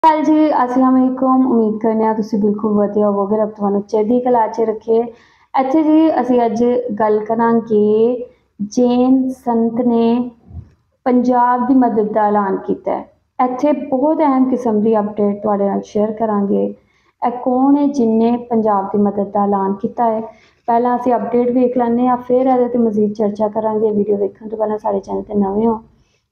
हाल जी अस्सलाम वालेकुम। उम्मीद करने आ तुसी बिल्कुल वधिया होवोगे। रब तुहानू चढ़दी कला च रखे। इत्थे जी असीं अज गल करांगे जैन संत ने पंजाब की मदद का ऐलान किया है। इत्थे बहुत अहम किस्म की अपडेट तुहाडे नाल शेयर करांगे। कौन है जिन्हें पंजाब की मदद का ऐलान किया है, पहला असीं अपडेट वेख लैंदे आ, फिर इहदे ते मजीद चर्चा करांगे। वीडियो देखने तो पहले साडे चैनल ते नवे हो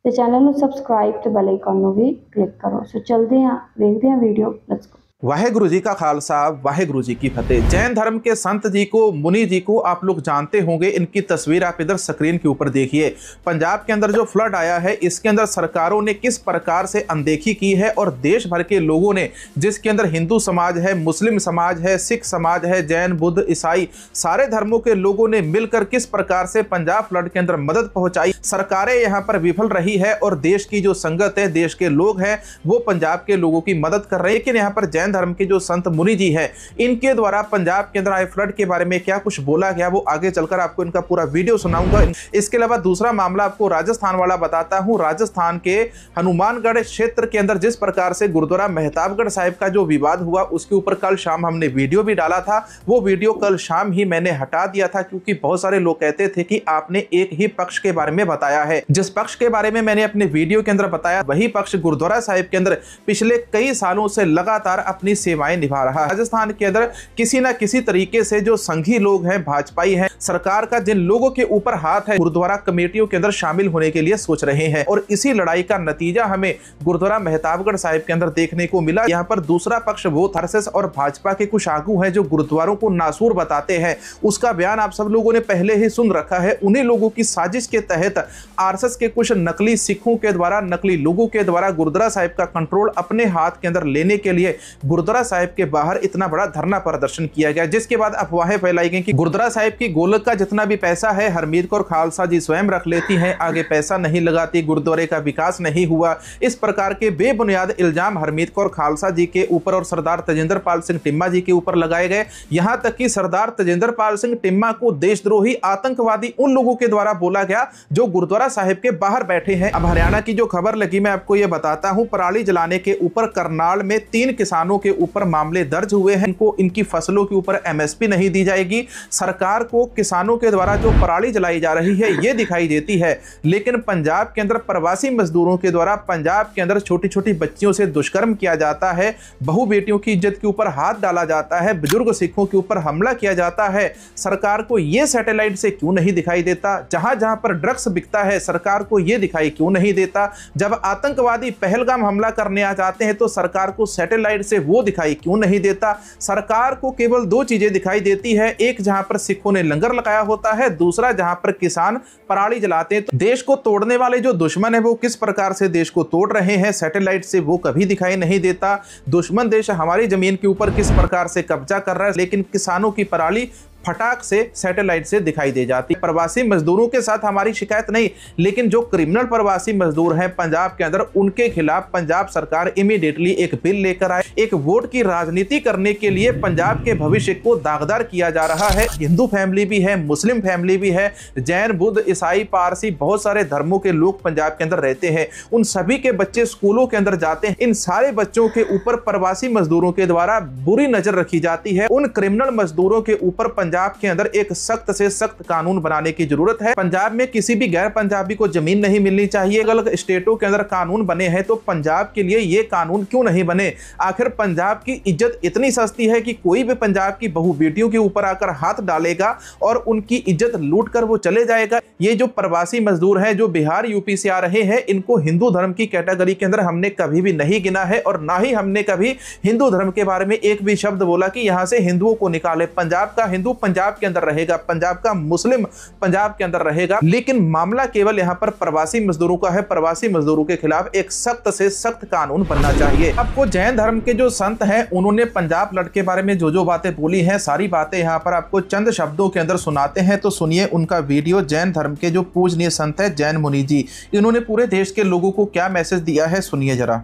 तो चैनल को सबसक्राइब तो बेल आइकन को भी क्लिक करो। सो चलते हैं, देखते हैं video. Let's go. Waheguru ji का खालसा, वाहेगुरु जी की फतेह। जैन धर्म के संत जी को, मुनि जी को आप लोग जानते होंगे। इनकी तस्वीर आप इधर स्क्रीन के ऊपर देखिए। पंजाब के अंदर जो फ्लड आया है, इसके अंदर सरकारों ने किस प्रकार से अनदेखी की है और देश भर के लोगों ने, जिसके अंदर हिंदू समाज है, मुस्लिम समाज है, सिख समाज है, जैन, बुद्ध, ईसाई, सारे धर्मों के लोगों ने मिलकर किस प्रकार से पंजाब फ्लड के अंदर मदद पहुंचाई। सरकारें यहाँ पर विफल रही है और देश की जो संगत है, देश के लोग हैं, वो पंजाब के लोगों की मदद कर रहे हैं। लेकिन यहाँ पर जैन धर्म के जो संत मुनि जी हैं, इनके द्वारा पंजाब के अंदर आए फ्लड के बारे में क्या कुछ बोला गया, वो आगे चलकर आपको इनका पूरा वीडियो सुनाऊंगा। इसके अलावा दूसरा मामला आपको राजस्थान वाला बताता हूं। राजस्थान के हनुमानगढ़ क्षेत्र के अंदर जिस प्रकार से गुरुद्वारा मेहताबगढ़ साहिब का जो विवाद हुआ, उसके ऊपर कल शाम हमने वीडियो भी डाला था। वो वीडियो कल शाम ही मैंने हटा दिया था, क्योंकि बहुत सारे लोग कहते थे कि आपने एक ही पक्ष के बारे में बताया है। जिस पक्ष के बारे में मैंने अपने वीडियो के अंदर बताया, वही पक्ष गुरुद्वारा साहिब के अंदर पिछले कई सालों से लगातार अपनी सेवाएं निभा रहा है। राजस्थान के अंदर किसी ना किसी तरीके से जो संघी लोग हैं, भाजपाई हैं, सरकार का जिन लोगों के ऊपर हाथ है, गुरुद्वारा कमेटियों के अंदर शामिल होने के लिए सोच रहे हैं। और इसी लड़ाई का नतीजा हमें गुरुद्वारा मेहताबगढ़ साहिब के अंदर देखने को मिला। यहाँ पर दूसरा पक्ष वो आरएसएस और भाजपा के कुछ आगू हैं जो गुरुद्वारों को नासूर बताते हैं। उसका बयान आप सब लोगों ने पहले ही सुन रखा है। उन्हीं लोगों की साजिश के तहत आरएसएस के कुछ नकली सिखों के द्वारा, नकली लोगों के द्वारा गुरुद्वारा साहिब का कंट्रोल अपने हाथ के अंदर लेने के लिए गुरुद्वारा साहिब के बाहर इतना बड़ा धरना प्रदर्शन किया गया, जिसके बाद अफवाहें फैलाई गई कि गुरुद्वारा साहिब की गोलक का जितना भी पैसा है हरमीत कौर खालसा जी स्वयं रख लेती हैं, आगे पैसा नहीं लगाती, गुरुद्वारे का विकास नहीं हुआ। इस प्रकार के बेबुनियाद इल्जाम हरमीत कौर खालसा जी के ऊपर और सरदार तजेंद्रपाल सिंह टिम्मा जी के ऊपर लगाए गए। यहां तक कि सरदार तजेंद्रपाल सिंह टिम्मा को देशद्रोही, आतंकवादी उन लोगों के द्वारा बोला गया जो गुरुद्वारा साहिब के बाहर बैठे हैं। अब हरियाणा की जो खबर लगी, मैं आपको यह बताता हूं। पराली जलाने के ऊपर करनाल में 3 किसानों के ऊपर मामले दर्ज हुए हैं। इनको इनकी फसलों के ऊपर एमएसपी नहीं दी जाएगी। सरकार को किसानों के द्वारा जो पराली जलाई जा रही है, ये दिखाई देती है। लेकिन पंजाब के अंदर प्रवासी मजदूरों के द्वारा पंजाब के अंदर छोटी छोटी बच्चियों से दुष्कर्म किया जाता है, बहु बेटियों की इज्जत के ऊपर हाथ डाला जाता है, बुजुर्ग सिखों के ऊपर हमला किया जाता है। सरकार को यह सैटेलाइट से क्यों नहीं दिखाई देता? जहां जहां पर ड्रग्स बिकता है, सरकार को यह दिखाई क्यों नहीं देता? जब आतंकवादी पहलगाम हमला करने आ जाते हैं, तो सरकार को सैटेलाइट से वो दिखाई क्यों नहीं देता? सरकार को केवल 2 चीजें दिखाई देती है। एक, जहां पर सिखों ने लंगर लगाया होता है, दूसरा जहां पर किसान पराली जलाते हैं। तो देश को तोड़ने वाले जो दुश्मन है, वो किस प्रकार से देश को तोड़ रहे हैं, सैटेलाइट से वो कभी दिखाई नहीं देता। दुश्मन देश हमारी जमीन के ऊपर किस प्रकार से कब्जा कर रहा है, लेकिन किसानों की पराली फटाक से सैटेलाइट से दिखाई दे जाती। प्रवासी मजदूरों के साथ हमारी शिकायत नहीं, लेकिन जो क्रिमिनल प्रवासी मजदूर हैं पंजाब के अंदर, उनके खिलाफ पंजाब सरकार इमीडिएटली एक बिल लेकर आए। एक वोट की राजनीति करने के लिए पंजाब के भविष्य को दागदार किया जा रहा है। हिंदू फैमिली भी है, मुस्लिम फैमिली भी है, जैन, बुद्ध, ईसाई, पारसी, बहुत सारे धर्मों के लोग पंजाब के अंदर रहते हैं। उन सभी के बच्चे स्कूलों के अंदर जाते हैं। इन सारे बच्चों के ऊपर प्रवासी मजदूरों के द्वारा बुरी नजर रखी जाती है। उन क्रिमिनल मजदूरों के ऊपर पंजाब के अंदर एक सख्त से सख्त कानून बनाने की जरूरत है। पंजाब में किसी भी गैर पंजाबी को जमीन नहीं मिलनी चाहिए। अलग स्टेटों के अंदर कानून बने हैं, तो पंजाब के लिए ये कानून क्यों नहीं बने? आखिर पंजाब की इज्जत इतनी सस्ती है कि कोई भी पंजाब की बहु बेटियों के ऊपर आकर हाथ डालेगा और उनकी इज्जत लूट कर वो चले जाएगा। ये जो प्रवासी मजदूर हैं, जो बिहार, यूपी से आ रहे हैं, इनको हिंदू धर्म की कैटेगरी के अंदर हमने कभी भी नहीं गिना है, और ना ही हमने कभी हिंदू धर्म के बारे में एक भी शब्द बोला कि यहां से हिंदुओं को निकाले। पंजाब का हिंदू पंजाब के अंदर रहेगा, पंजाब का मुस्लिम पंजाब के अंदर रहेगा। लेकिन मामला केवल यहां पर प्रवासी मजदूरों का है। प्रवासी मजदूरों के खिलाफ एक सख्त से सख्त कानून बनना चाहिए। आपको जैन धर्म के जो संत हैं, उन्होंने पंजाब फ्लड के बारे में जो जो बातें बोली हैं, सारी बातें यहां पर आपको चंद शब्दों के अंदर सुनाते हैं। तो सुनिए उनका वीडियो। जैन धर्म के जो पूजनीय संत है जैन मुनि जी, इन्होंने पूरे देश के लोगों को क्या मैसेज दिया है, सुनिए जरा।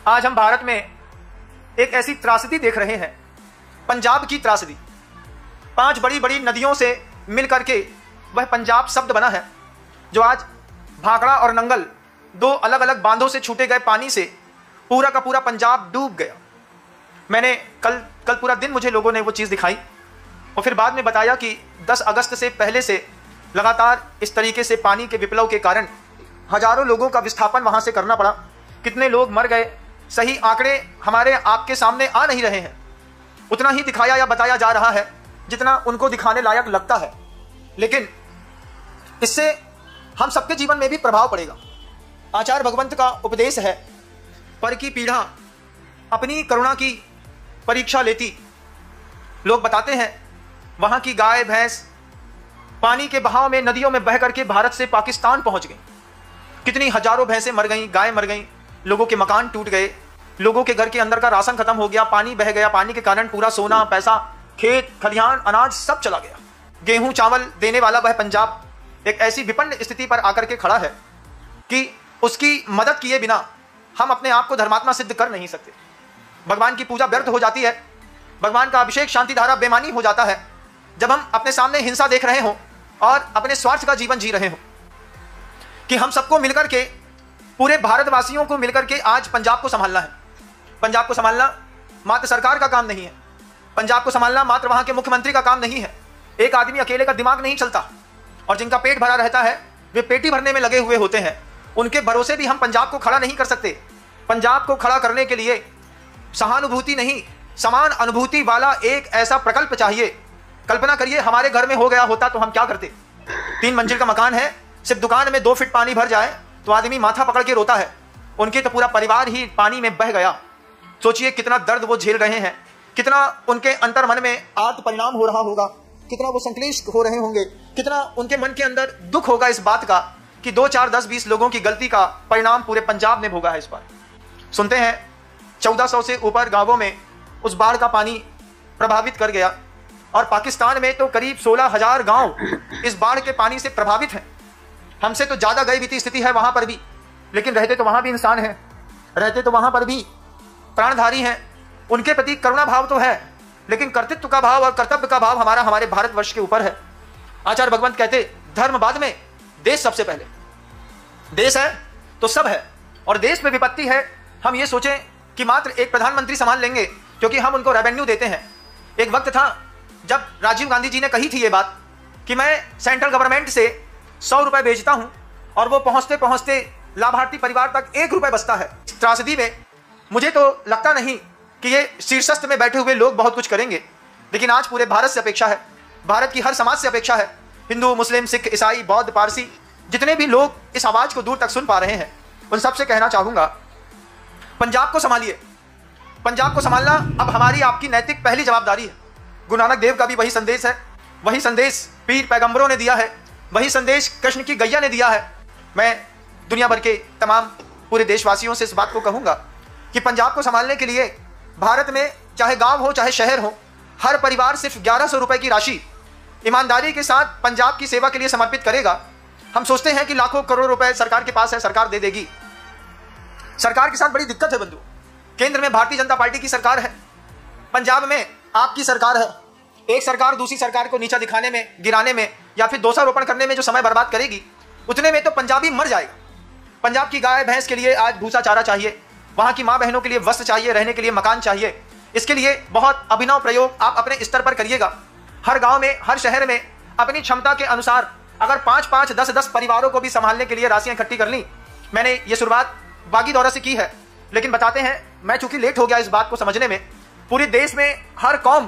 आज हम भारत में एक ऐसी त्रासदी देख रहे हैं, पंजाब की त्रासदी। 5 बड़ी बड़ी नदियों से मिलकर के वह पंजाब शब्द बना है, जो आज भाखड़ा और नंगल 2 अलग अलग बांधों से छूटे गए पानी से पूरा का पूरा पंजाब डूब गया। मैंने कल पूरा दिन मुझे लोगों ने वो चीज़ दिखाई और फिर बाद में बताया कि 10 अगस्त से पहले से लगातार इस तरीके से पानी के विप्लव के कारण हजारों लोगों का विस्थापन वहाँ से करना पड़ा। कितने लोग मर गए, सही आंकड़े हमारे आपके सामने आ नहीं रहे हैं। उतना ही दिखाया या बताया जा रहा है जितना उनको दिखाने लायक लगता है, लेकिन इससे हम सबके जीवन में भी प्रभाव पड़ेगा। आचार्य भगवंत का उपदेश है, पर की पीढ़ा अपनी करुणा की परीक्षा लेती। लोग बताते हैं वहां की गाय भैंस पानी के बहाव में नदियों में बह करके भारत से पाकिस्तान पहुंच गई। कितनी हजारों भैंसें मर गईं, गाय मर गईं, लोगों के मकान टूट गए, लोगों के घर के अंदर का राशन खत्म हो गया, पानी बह गया, पानी के कारण पूरा सोना पैसा, खेत खलिहान, अनाज सब चला गया। गेहूं चावल देने वाला वह पंजाब एक ऐसी विपन्न स्थिति पर आकर के खड़ा है कि उसकी मदद किए बिना हम अपने आप को धर्मात्मा सिद्ध कर नहीं सकते। भगवान की पूजा व्यर्थ हो जाती है, भगवान का अभिषेक शांति धारा बेमानी हो जाता है जब हम अपने सामने हिंसा देख रहे हों और अपने स्वार्थ का जीवन जी रहे हों। कि हम सबको मिलकर के, पूरे भारतवासियों को मिलकर के आज पंजाब को संभालना है। पंजाब को संभालना मात्र सरकार का काम नहीं है, पंजाब को संभालना मात्र वहां के मुख्यमंत्री का काम नहीं है। एक आदमी अकेले का दिमाग नहीं चलता, और जिनका पेट भरा रहता है वे पेटी भरने में लगे हुए होते हैं। उनके भरोसे भी हम पंजाब को खड़ा नहीं कर सकते। पंजाब को खड़ा करने के लिए सहानुभूति नहीं, समान अनुभूति वाला एक ऐसा प्रकल्प चाहिए। कल्पना करिए हमारे घर में हो गया होता तो हम क्या करते। 3 मंजिल का मकान है, सिर्फ दुकान में 2 फीट पानी भर जाए तो आदमी माथा पकड़ के रोता है। उनके तो पूरा परिवार ही पानी में बह गया। सोचिए कितना दर्द वो झेल रहे हैं, कितना उनके अंतर मन में आत्म परिणाम हो रहा होगा, कितना वो संक्लेश हो रहे होंगे, कितना उनके मन के अंदर दुख होगा इस बात का कि 2, 4, 10, 20 लोगों की गलती का परिणाम पूरे पंजाब ने भोगा है इस बार। सुनते हैं 1400 से ऊपर गांवों में उस बाढ़ का पानी प्रभावित कर गया, और पाकिस्तान में तो करीब 16,000 गांव इस बाढ़ के पानी से प्रभावित हैं। हमसे तो ज्यादा गई बीती स्थिति है वहां पर भी, लेकिन रहते तो वहां भी इंसान हैं, रहते तो वहां पर भी प्राणधारी हैं। उनके प्रति करुणा भाव तो है, लेकिन कर्तृत्व का भाव और कर्तव्य का भाव हमारे भारतवर्ष के ऊपर है। आचार्य भगवंत कहते धर्म बाद में, देश सबसे पहले। देश है तो सब है, और देश में विपत्ति है हम ये सोचें कि मात्र एक प्रधानमंत्री संभाल लेंगे क्योंकि हम उनको रेवेन्यू देते हैं। एक वक्त था जब राजीव गांधी जी ने कही थी ये बात कि मैं सेंट्रल गवर्नमेंट से 100 रुपए भेजता हूं और वो पहुंचते पहुंचते लाभार्थी परिवार तक 1 रुपए बचता है। त्रासदी में मुझे तो लगता नहीं कि ये शीर्षस्थ में बैठे हुए लोग बहुत कुछ करेंगे, लेकिन आज पूरे भारत से अपेक्षा है, भारत की हर समाज से अपेक्षा है। हिंदू, मुस्लिम, सिख, ईसाई, बौद्ध, पारसी, जितने भी लोग इस आवाज को दूर तक सुन पा रहे हैं, उन सबसे कहना चाहूंगा पंजाब को संभालिए। पंजाब को संभालना अब हमारी आपकी नैतिक पहली जवाबदारी है। गुरु नानक देव का भी वही संदेश है, वही संदेश पीर पैगंबरों ने दिया है, वही संदेश कृष्ण की गैया ने दिया है। मैं दुनिया भर के तमाम पूरे देशवासियों से इस बात को कहूंगा कि पंजाब को संभालने के लिए भारत में चाहे गांव हो चाहे शहर हो, हर परिवार सिर्फ 1100 रुपए की राशि ईमानदारी के साथ पंजाब की सेवा के लिए समर्पित करेगा। हम सोचते हैं कि लाखों करोड़ रुपए सरकार के पास है, सरकार दे देगी। सरकार के साथ बड़ी दिक्कत है बंधु। केंद्र में भारतीय जनता पार्टी की सरकार है, पंजाब में आपकी सरकार है। एक सरकार दूसरी सरकार को नीचा दिखाने में, गिराने में या फिर दोषारोपण करने में जो समय बर्बाद करेगी, उतने में तो पंजाबी मर जाएगा। पंजाब की गाय भैंस के लिए आज भूसा चारा चाहिए, वहां की माँ बहनों के लिए वस्त्र चाहिए, रहने के लिए मकान चाहिए। इसके लिए बहुत अभिनव प्रयोग आप अपने स्तर पर करिएगा। हर गांव में, हर शहर में अपनी क्षमता के अनुसार अगर 5-5, 10-10 परिवारों को भी संभालने के लिए राशियां इकट्ठी कर ली। मैंने ये शुरुआत बागी दौरा से की है, लेकिन बताते हैं मैं चूंकि लेट हो गया इस बात को समझने में, पूरे देश में हर कौम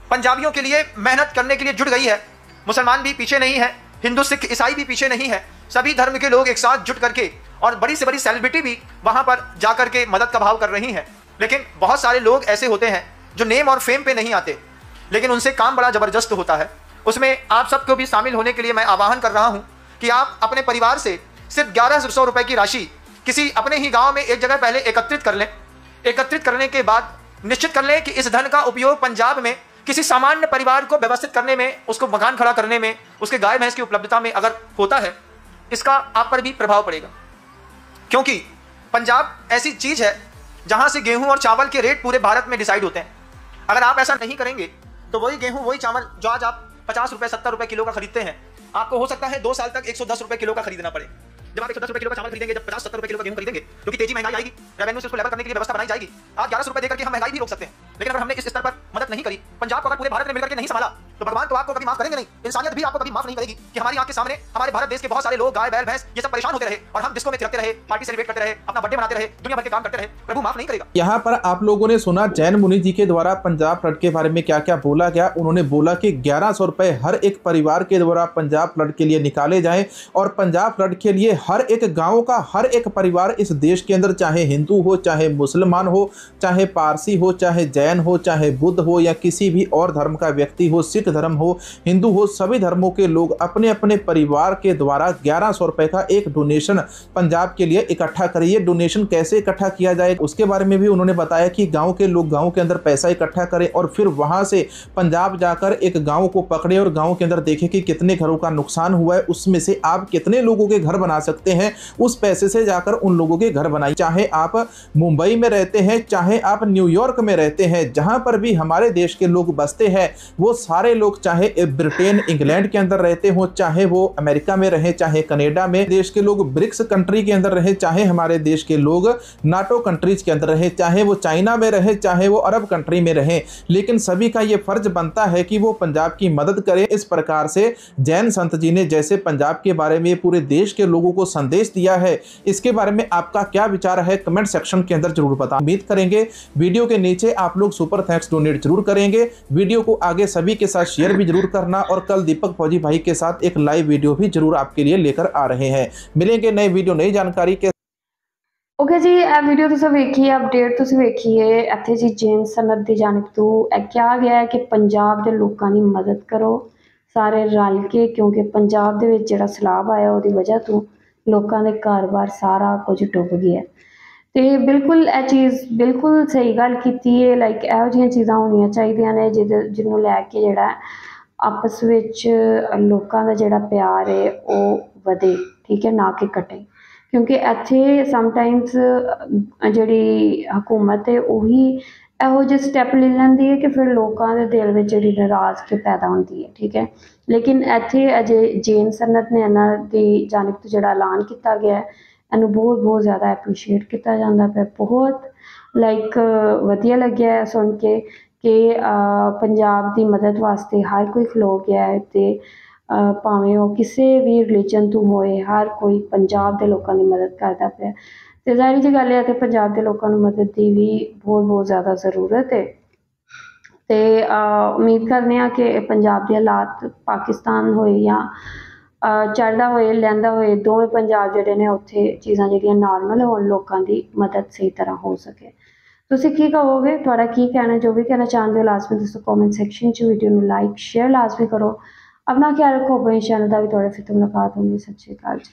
पंजाबियों के लिए मेहनत करने के लिए जुट गई है। मुसलमान भी पीछे नहीं है, हिंदू, सिख, ईसाई भी पीछे नहीं है। सभी धर्म के लोग एक साथ जुट करके, और बड़ी से बड़ी सेलिब्रिटी भी वहां पर जाकर के मदद का भाव कर रही हैं। लेकिन बहुत सारे लोग ऐसे होते हैं जो नेम और फेम पे नहीं आते, लेकिन उनसे काम बड़ा जबरदस्त होता है। उसमें आप सबको भी शामिल होने के लिए मैं आह्वान कर रहा हूं कि आप अपने परिवार से सिर्फ 1100 रुपए की राशि किसी अपने ही गांव में एक जगह पहले एकत्रित कर लें। एकत्रित करने के बाद निश्चित कर लें कि इस धन का उपयोग पंजाब में किसी सामान्य परिवार को व्यवस्थित करने में, उसको मकान खड़ा करने में, उसके गाय भैंस की उपलब्धता में अगर होता है, इसका आप पर भी प्रभाव पड़ेगा। क्योंकि पंजाब ऐसी चीज है जहां से गेहूं और चावल के रेट पूरे भारत में डिसाइड होते हैं। अगर आप ऐसा नहीं करेंगे तो वही गेहूं, वही चावल जो आज आप 50 रुपए, 70 रुपए किलो का खरीदते हैं, आपको हो सकता है 2 साल तक 110 रुपए किलो का खरीदना पड़े। जब आप 110 रुपए किलो का चावल खरीदेंगे, जब 50-70 रुपए किलो का गेहूं खरीदेंगे, क्योंकि तेजी महंगाई आएगी, रेवेन्यू से उसको लेवल करने के लिए व्यवस्था बनाई जाएगी। आज 1100 रुपए देकर के हम महंगाई भी रोक सकते हैं, लेकिन अगर हमने इस स्तर पर मदद नहीं करी, पंजाब को अगर पूरे भारत ने मिलकर के नहीं संभाला, तो भगवान तो आपको कभी माफ करेंगे नहीं, इंसानियत भी आपको कभी माफ नहीं करेगी कि हमारी आंख के सामने हमारे भारत देश के बहुत सारे लोग, गाय बैल भैंस, ये सब परेशान होते रहे और हम डिस्को में थिरकते रहे, पार्टी सेलिब्रेट करते रहे, अपना बर्थडे मनाते रहे, दुनिया भर के काम करते रहे। प्रभु माफ नहीं करेगा। यहाँ पर आप लोगों ने सुना जैन मुनि जी के द्वारा पंजाब फ्लड के बारे में क्या क्या बोला गया। उन्होंने बोला कि 1100 रुपए हर एक परिवार के द्वारा पंजाब फ्लड के लिए निकाले जाएं और पंजाब फ्लड के लिए हर एक गांव का हर एक परिवार इस देश के अंदर, चाहे हिंदू हो, चाहे मुसलमान हो, चाहे पारसी हो, चाहे जैन हो, चाहे बुद्ध हो या किसी भी और धर्म का व्यक्ति हो, सिख धर्म हो, हिंदू हो, सभी धर्मों के लोग अपने अपने परिवार के द्वारा 1100 रुपए का एक डोनेशन पंजाब के लिए इकट्ठा करिए। डोनेशन कैसे इकट्ठा किया जाए उसके बारे में भी उन्होंने बताया कि गांव के लोग गांव के अंदर पैसा इकट्ठा करें और फिर वहां से पंजाब जाकर एक गांव को पकड़े और गांव के अंदर देखें कि कितने घरों का नुकसान हुआ है, उसमें से आप कितने लोगों के घर बना सकते हैं, उस पैसे से जाकर उन लोगों के घर बनाइए। चाहे आप मुंबई में रहते हैं, चाहे आप न्यूयॉर्क में रहते हैं, जहां पर भी हमारे देश के लोग बसते हैं, वो सारे लोग चाहे ब्रिटेन इंग्लैंड के अंदर रहते हो, चाहे वो अमेरिका में रहे, चाहे कनाडा में देश के लोग ब्रिक्स कंट्री के अंदर रहे, चाहे हमारे देश के लोग नाटो कंट्रीज के अंदर रहे, चाहे वो चाइना में रहे, चाहे वो अरब कंट्री में रहे, लेकिन सभी का ये फर्ज बनता है कि वो पंजाब की मदद करें। इस प्रकार से जैन संत जी ने जैसे पंजाब के बारे में पूरे देश के लोगों को संदेश दिया है, इसके बारे में आपका क्या विचार है कमेंट सेक्शन के अंदर जरूर बताएं। उम्मीद करेंगे वीडियो के नीचे आप लोग सुपर थैंक्स डोनेट जरूर करेंगे। वीडियो को आगे सभी के साथ शेयर भी जरूर करना और कल दीपक फौजी भाई के साथ एक लाइव वीडियो भी जरूर आपके लिए लेकर आ रहे हैं। मिलेंगे नई वीडियो नई जानकारी के। ओके जी, ਇਹ ਵੀਡੀਓ ਤੁਸੀਂ ਵੇਖੀ ਹੈ, ਅਪਡੇਟ ਤੁਸੀਂ ਵੇਖੀ ਹੈ। ਇੱਥੇ ਜੀ ਜੈਨ ਸਨਤ ਦੀ ਜਾਣਬ ਤੋਂ ਇਹ ਕਿਹਾ ਗਿਆ ਹੈ ਕਿ ਪੰਜਾਬ ਦੇ ਲੋਕਾਂ ਦੀ ਮਦਦ ਕਰੋ ਸਾਰੇ ਰਲ ਕੇ, ਕਿਉਂਕਿ ਪੰਜਾਬ ਦੇ ਵਿੱਚ ਜਿਹੜਾ ਸੈਲਾਬ ਆਇਆ ਉਹਦੀ ਵਜ੍ਹਾ ਤੋਂ ਲੋਕਾਂ ਦੇ ਘਰ-ਬਾਰ ਸਾਰਾ ਕੁਝ ਡੁੱਬ ਗਿਆ। ਤੇ ਬਿਲਕੁਲ ਇਹ ਚੀਜ਼ ਬਿਲਕੁਲ ਸਹੀ ਗੱਲ ਕੀਤੀ ਹੈ। ਲਾਈਕ ਇਹੋ ਜਿਹੀਆਂ ਚੀਜ਼ਾਂ ਹੋਣੀਆਂ ਚਾਹੀਦੀਆਂ ਨੇ ਜਿਹਨੂੰ ਲੈ ਕੇ ਜਿਹੜਾ ਆਪਸ ਵਿੱਚ ਲੋਕਾਂ ਦਾ ਜਿਹੜਾ ਪਿਆਰ ਹੈ ਉਹ ਵਧੇ, ਠੀਕ ਹੈ, ਨਾ ਕਿ ਘਟੇ। क्योंकि ਇੱਥੇ ਸਮਟਾਈਮਸ ਜਿਹੜੀ ਹਕੂਮਤ ਹੈ ਉਹੀ ਇਹੋ ਜਿਹੇ ਸਟੈਪ ਲੈ ਲੈਂਦੀ ਹੈ ਕਿ ਫਿਰ ਲੋਕਾਂ ਦੇ ਦਿਲ ਵਿੱਚ ਜਿਹੜੀ ਨਾਰਾਜ਼ਗੀ ਪੈਦਾ ਹੁੰਦੀ ਹੈ, ਠੀਕ ਹੈ। ਲੇਕਿਨ ਇੱਥੇ ਅਜੇ ਜੈਨ ਸਨਤ ਨੇ ਇਹਨਾਂ ਦੀ ਜਾਨਬ ਤੋਂ ਜਿਹੜਾ ਐਲਾਨ ਕੀਤਾ ਗਿਆ ਹੈ, ਇਹਨੂੰ ਬਹੁਤ ਜ਼ਿਆਦਾ ਐਪਰੀਸ਼ੀਏਟ ਕੀਤਾ ਜਾਂਦਾ ਪਿਆ। ਬਹੁਤ ਲਾਈਕ ਵਧੀਆ ਲੱਗਿਆ ਸੁਣ ਕੇ ਕਿ ਪੰਜਾਬ ਦੀ ਮਦਦ ਵਾਸਤੇ ਹਰ ਕੋਈ ਖਲੋ ਗਿਆ ਹੈ ਤੇ ਭਾਵੇਂ ਉਹ ਕਿਸੇ ਵੀ ਰਿਲੀਜਨ ਤੋਂ ਹੋਏ, ਹਰ ਕੋਈ ਪੰਜਾਬ ਦੇ ਲੋਕਾਂ ਦੀ ਮਦਦ ਕਰਦਾ ਪਿਆ। ਤੇ ਜ਼ਾਹਿਰ ਜਿਹੀ ਗੱਲ ਹੈ ਤੇ ਪੰਜਾਬ ਦੇ ਲੋਕਾਂ ਨੂੰ ਮਦਦ ਦੀ ਵੀ ਬਹੁਤ ਜ਼ਿਆਦਾ ਜ਼ਰੂਰਤ ਹੈ। ਤੇ ਉਮੀਦ ਕਰਨੇ ਆ ਕਿ ਪੰਜਾਬ ਦੇ ਹਾਲਾਤ ਪਾਕਿਸਤਾਨ ਹੋਏ ਜਾਂ ਚੜ੍ਹਦਾ ਹੋਏ ਲਹਿੰਦਾ ਹੋਏ, ਦੋਵੇਂ ਪੰਜਾਬ ਜਿਹੜੇ ਨੇ ਉੱਥੇ ਚੀਜ਼ਾਂ ਜਿਹੜੀਆਂ ਨਾਰਮਲ ਹੋਣ, ਲੋਕਾਂ ਦੀ ਮਦਦ ਸਹੀ ਤਰ੍ਹਾਂ ਹੋ ਸਕੇ। ਤੁਸੀਂ ਕੀ ਕਹੋਗੇ? ਤੁਹਾਡਾ ਕੀ ਕਹਿਣਾ? ਜੋ ਵੀ ਕਹਿਣਾ ਚਾਹੁੰਦੇ ਹੋ ਲਾਜ਼ਮੀ ਦੱਸੋ ਕਮੈਂਟ ਸੈਕਸ਼ਨ 'ਚ। ਵੀਡੀਓ ਨੂੰ ਲਾਈਕ ਸ਼ੇਅਰ ਲਾਜ਼ਮੀ ਕਰੋ। अपना ख्याल रखो। अपने चैनल का भी थोड़े फिर मुलाकात होगी। सत श्री अकाल जी।